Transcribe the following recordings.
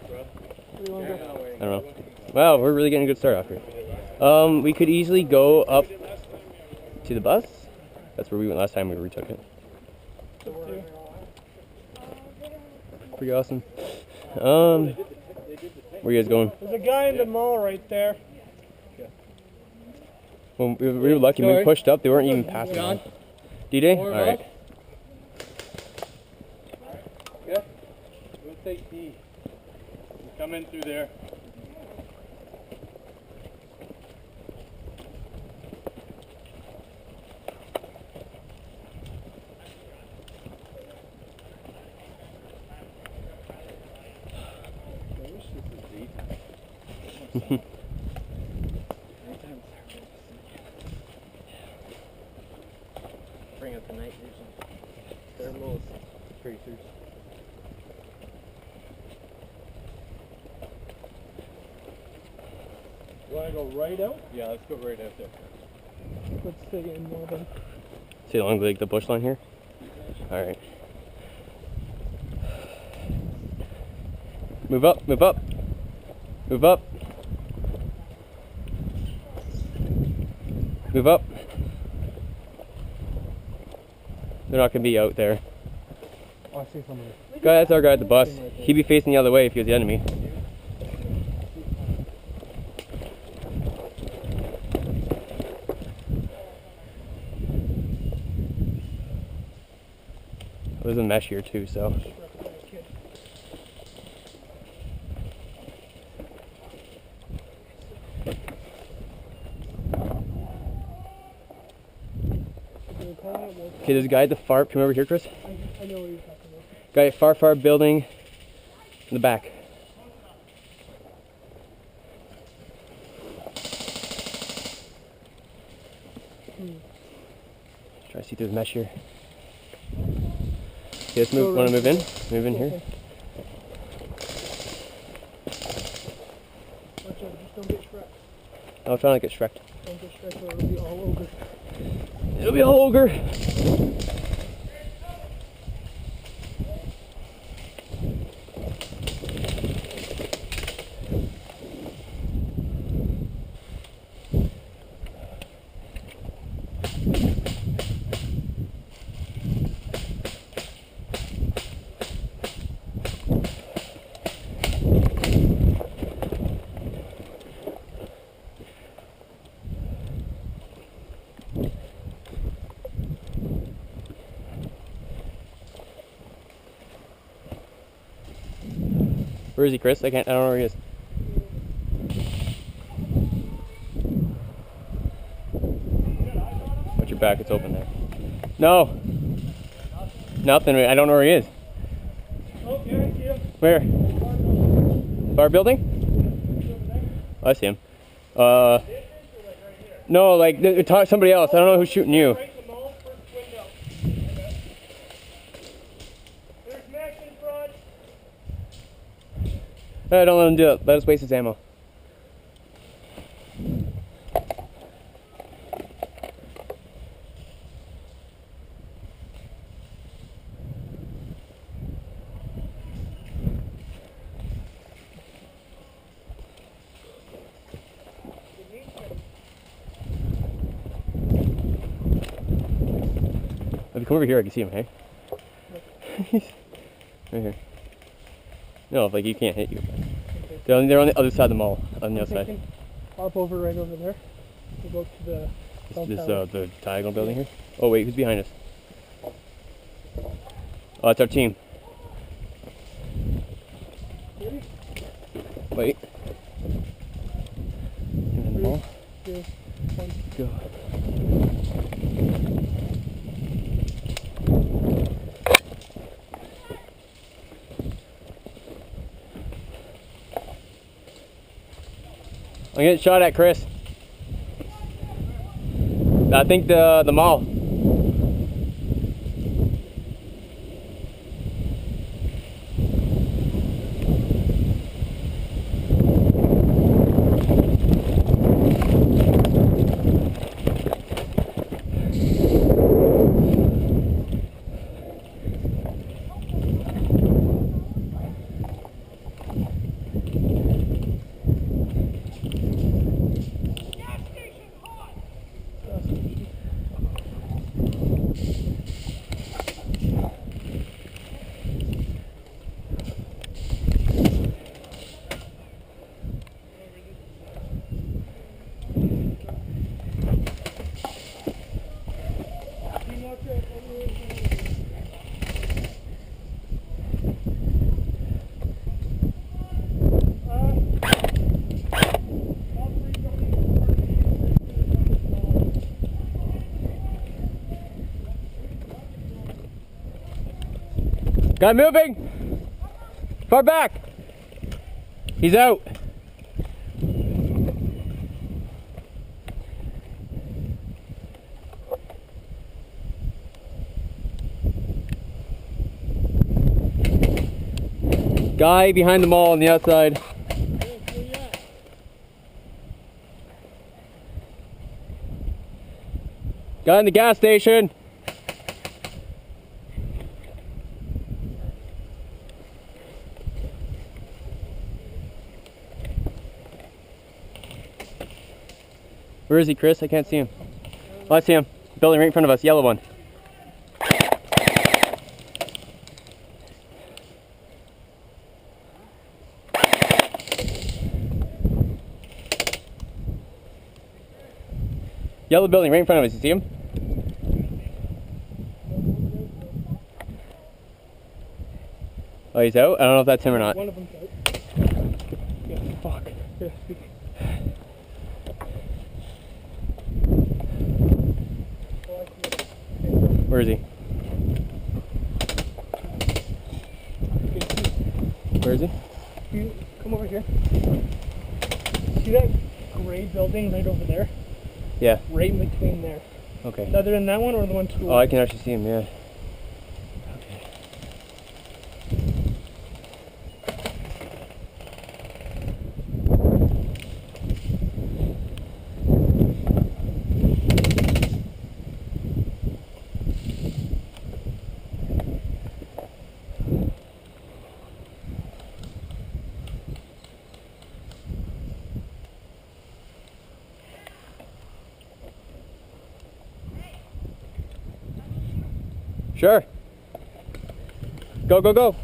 I don't know. Wow, we're really getting a good start off here. We could easily go up to the bus. That's where we went last time we retook it. Pretty awesome. Where you guys going? There's a guy in the mall right there. Well, we were lucky. When we pushed up, they weren't even passing on. D-Day? Alright. Yeah. We'll take D. Come in through there. Bring up the night vision. Thermals, tracers. You want to go right out? Yeah, let's go right out there. Let's stay in more than. See along like the bush line here? Alright. Move up, move up. Move up. Move up. They're not going to be out there. Oh, I see somebody. Guy, that's our guy at the bus. He'd be facing the other way if he was the enemy. There's a mesh here too, so. Okay, there's a guy at the far. Come over here, Chris. I know what you're talking about. Guy at far building in the back. Try to see through the mesh here. Okay, let's move. Want to move in? Move in here. Watch out, just don't get Shrek. I'm trying to get Shrek. Don't get Shrek or it'll be all over. It'll be a whole ogre. Where is he, Chris? I don't know where he is. Watch your back, it's open there. No! Nothing, I don't know where he is. Okay, I see him. Where? Bar building? Oh, I see him. No, like, somebody else. I don't know who's shooting you. Right in the mall, first window. There's Max in front. Don't let him do it. Let us waste his ammo. If you come over here, I can see him, hey? Right here. No, like you can't hit you. They're on the other side of the mall, on the outside. Hop over right over there. We'll go to the The diagonal building here. Oh wait, who's behind us? Oh, it's our team. Wait. In the mall. 3, 2, 1, go. I'm getting shot at, Chris. I think the mall. Guy moving! Far back! He's out! Guy behind the mall on the outside. Guy in the gas station. Where is he, Chris? I can't see him. Oh, I see him. Building right in front of us. Yellow one. Yellow building right in front of us. You see him? Oh, he's out? I don't know if that's him or not. One of them's out. Yeah, fuck. Yeah, speak. Where is he? Where is he? You come over here. See that gray building right over there? Yeah. Right in between there. Okay. Other than that one or the one to the Oh, I can actually see him, yeah. Sure. Go, go, go.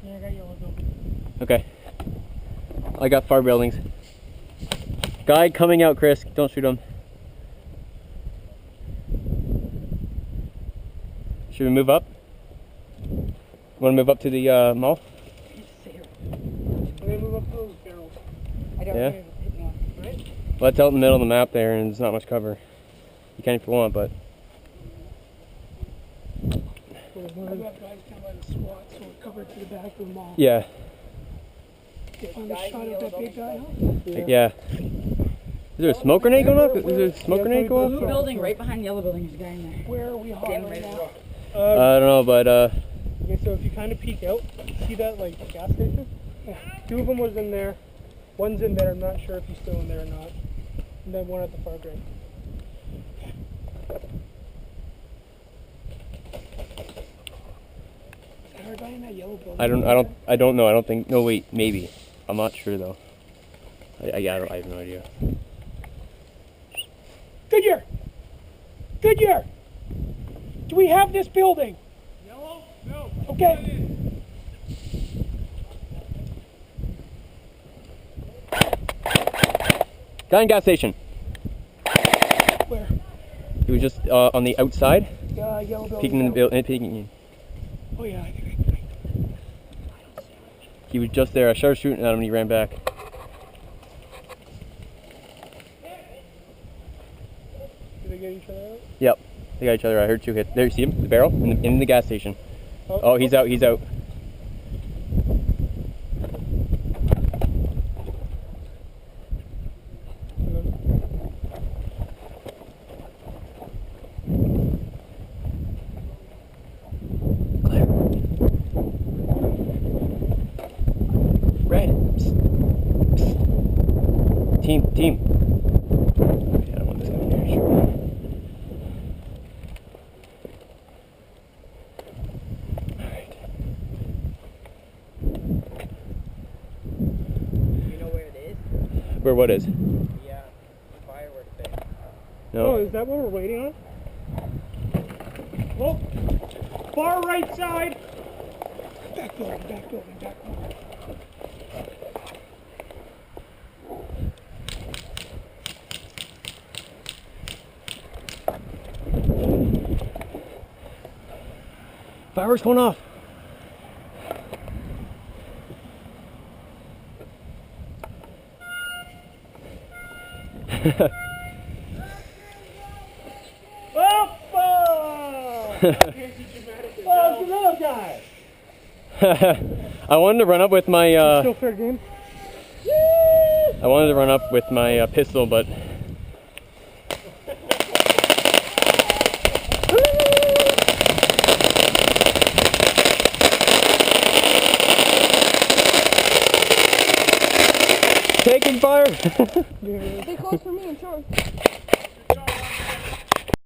Yeah, I got yellow building. Okay. I got far buildings. Guy coming out, Chris. Don't shoot him. Should we move up? Want to move up to the mall? I'm gonna move up those barrels. I don't Yeah. know. Right? Well, it's out in the middle of the map there, and there's not much cover. You can if you want, but I've got guys down by the SWAT, so we're covered to the back of the mall. yeah, On the shot of that big guy, huh? yeah. Is there a smoke grenade going off? Is there a smoke grenade going Blue off? building right behind the yellow building. There's a guy in there. Where are we hot Damn right right now? I don't know, but Okay, so if you kind of peek out, see that like gas station? Yeah. Two of them was in there. One's in there. I'm not sure if he's still in there or not. And then one at the far right. Is there a guy in that yellow building? I don't know. I don't think. No, wait, maybe. I'm not sure though. I have no idea. Goodyear! Goodyear! Do we have this building? Yellow? No. Okay. Guy in gas station. Where? He was just on the outside, Yellow building. peeking in the building, peeking in. Oh yeah, I think He was just there. I started shooting at him, and he ran back. Did they get each other out? Yep, they got each other. I heard 2 hits. There, you see him? The barrel in the gas station. Oh, he's out. He's out. Clear. Red. Psst. Psst. Team. Okay, I don't want this guy in here. Sure. Alright. You know where it is? Where what is? Yeah. Fireworks thing. No. Oh, is that what we're waiting on? Oh, far right side. Back building, back building, back building. Fireworks going off. Oh, it's another guy. I wanted to run up with my Still fair game. pistol, but taking fire. Stay close for me and short.